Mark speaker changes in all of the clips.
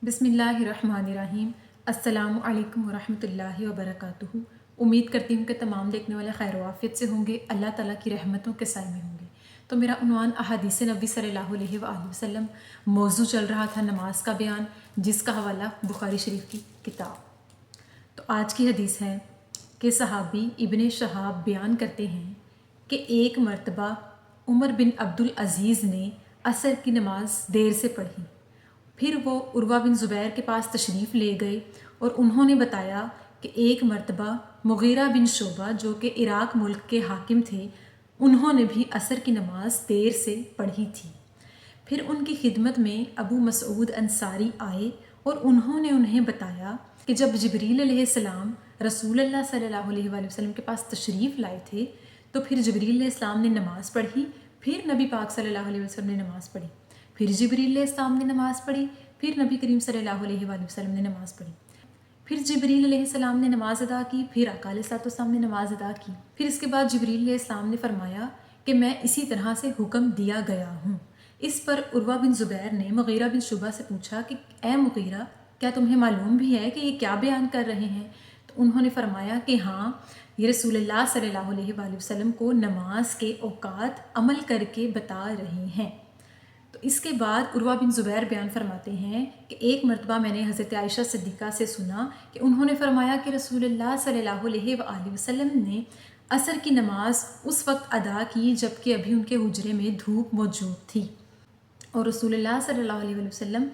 Speaker 1: بسم اللہ الرحمن الرحیم۔ السلام علیکم ورحمۃ اللہ وبرکاتہ۔ امید کرتی ہوں کہ تمام دیکھنے والے خیر و عافیت سے ہوں گے، اللہ تعالیٰ کی رحمتوں کے سائے میں ہوں گے۔ تو میرا عنوان احادیث نبی صلی اللہ علیہ وآلہ وسلم، موضوع چل رہا تھا نماز کا بیان، جس کا حوالہ بخاری شریف کی کتاب۔ تو آج کی حدیث ہے کہ صحابی ابن شہاب بیان کرتے ہیں کہ ایک مرتبہ عمر بن عبدالعزیز نے عصر کی نماز دیر سے پڑھی، پھر وہ عروہ بن زبیر کے پاس تشریف لے گئے اور انہوں نے بتایا کہ ایک مرتبہ مغیرہ بن شعبہ جو کہ عراق ملک کے حاکم تھے، انہوں نے بھی عصر کی نماز دیر سے پڑھی تھی۔ پھر ان کی خدمت میں ابو مسعود انصاری آئے اور انہوں نے انہیں بتایا کہ جب جبریل علیہ السلام رسول اللہ صلی اللہ علیہ وآلہ وسلم کے پاس تشریف لائے تھے تو پھر جبریل علیہ السلام نے نماز پڑھی، پھر نبی پاک صلی اللہ علیہ وسلم نے نماز پڑھی، پھر جبریل علیہ السلام نے نماز پڑھی، پھر نبی کریم صلی اللہ علیہ وآلہ وسلم نے نماز پڑھی، پھر جبریل علیہ السلام نے نماز ادا کی، پھر آقا علیہ الصلوۃ والسلام نے نماز ادا کی۔ پھر اس کے بعد جبریل علیہ السلام نے فرمایا کہ میں اسی طرح سے حکم دیا گیا ہوں۔ اس پر عروہ بن زبیر نے مغیرہ بن شعبہ سے پوچھا کہ اے مغیرہ، کیا تمہیں معلوم بھی ہے کہ یہ کیا بیان کر رہے ہیں؟ تو انہوں نے فرمایا کہ ہاں، یہ رسول اللہ صلی اللہ علیہ وآلہ وسلم کو نماز کے اوقات عمل کر کے بتا رہے ہیں۔ تو اس کے بعد عروہ بن زبیر بیان فرماتے ہیں کہ ایک مرتبہ میں نے حضرت عائشہ صدیقہ سے سنا کہ انہوں نے فرمایا کہ رسول اللہ صلی اللہ علیہ وآلہ وسلم نے عصر کی نماز اس وقت ادا کی جب کہ ابھی ان کے حجرے میں دھوپ موجود تھی، اور رسول اللہ صلی اللہ علیہ وآلہ وسلم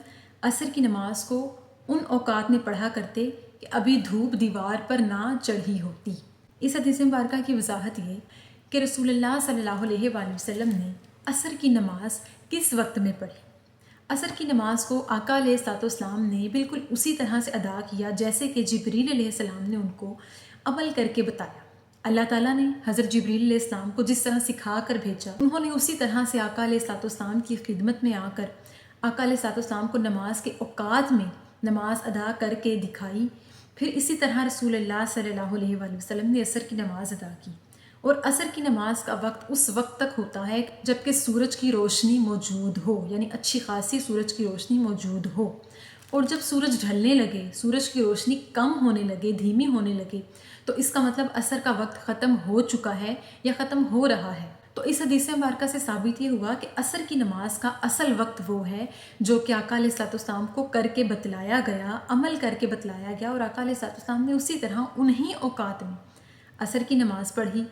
Speaker 1: عصر کی نماز کو ان اوقات میں پڑھا کرتے کہ ابھی دھوپ دیوار پر نہ چڑھی ہوتی۔ اس حدیث مبارکہ کی وضاحت یہ کہ رسول اللہ صلی اللہ علیہ وآلہ وسلم نے عصر کی نماز کس وقت میں پڑھی۔ عصر کی نماز کو آقا علیہ الصلوۃ والسلام نے بالکل اسی طرح سے ادا کیا جیسے کہ جبریل علیہ السلام نے ان کو عمل کر کے بتایا۔ اللہ تعالیٰ نے حضرت جبریل علیہ السلام کو جس طرح سکھا کر بھیجا، انہوں نے اسی طرح سے آقا علیہ الصلوۃ والسلام کی خدمت میں آ کر آقا علیہ الصلوۃ والسلام کو نماز کے اوقات میں نماز ادا کر کے دکھائی۔ پھر اسی طرح رسول اللہ صلی اللہ علیہ وآلہ وسلم نے عصر کی نماز ادا کی، اور عصر کی نماز کا وقت اس وقت تک ہوتا ہے جب کہ سورج کی روشنی موجود ہو، یعنی اچھی خاصی سورج کی روشنی موجود ہو، اور جب سورج ڈھلنے لگے، سورج کی روشنی کم ہونے لگے، دھیمی ہونے لگے، تو اس کا مطلب عصر کا وقت ختم ہو چکا ہے یا ختم ہو رہا ہے۔ تو اس حدیث مبارکہ سے ثابت یہ ہوا کہ عصر کی نماز کا اصل وقت وہ ہے جو کہ آقا علیہ الصلوۃ والسلام کو کر کے بتلایا گیا، عمل کر کے بتلایا گیا، اور آقا علیہ الصلوۃ والسلام نے اسی طرح انہی اوقات میں عصر کی نماز پڑھی۔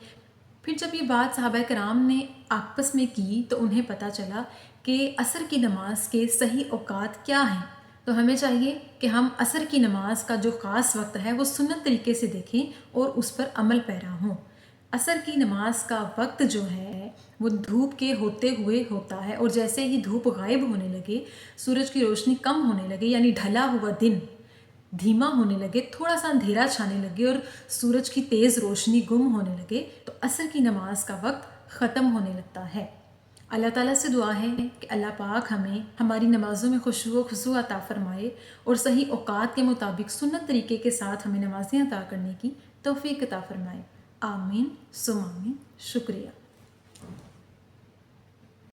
Speaker 1: پھر جب یہ بات صحابہ کرام نے آپس میں کی تو انہیں پتہ چلا کہ عصر کی نماز کے صحیح اوقات کیا ہیں۔ تو ہمیں چاہیے کہ ہم عصر کی نماز کا جو خاص وقت ہے وہ سنت طریقے سے دیکھیں اور اس پر عمل پیرا ہوں۔ عصر کی نماز کا وقت جو ہے وہ دھوپ کے ہوتے ہوئے ہوتا ہے، اور جیسے ہی دھوپ غائب ہونے لگے، سورج کی روشنی کم ہونے لگے، یعنی ڈھلا ہوا دن دھیما ہونے لگے، تھوڑا سا اندھیرا چھانے لگے اور سورج کی تیز روشنی گم ہونے لگے، تو عصر کی نماز کا وقت ختم ہونے لگتا ہے۔ اللہ تعالیٰ سے دعا ہے کہ اللہ پاک ہمیں ہماری نمازوں میں خشوع و خضوع عطا فرمائے اور صحیح اوقات کے مطابق سنت طریقے کے ساتھ ہمیں نمازیں عطا کرنے کی توفیق عطا فرمائے۔ آمین ثم آمین۔ شکریہ۔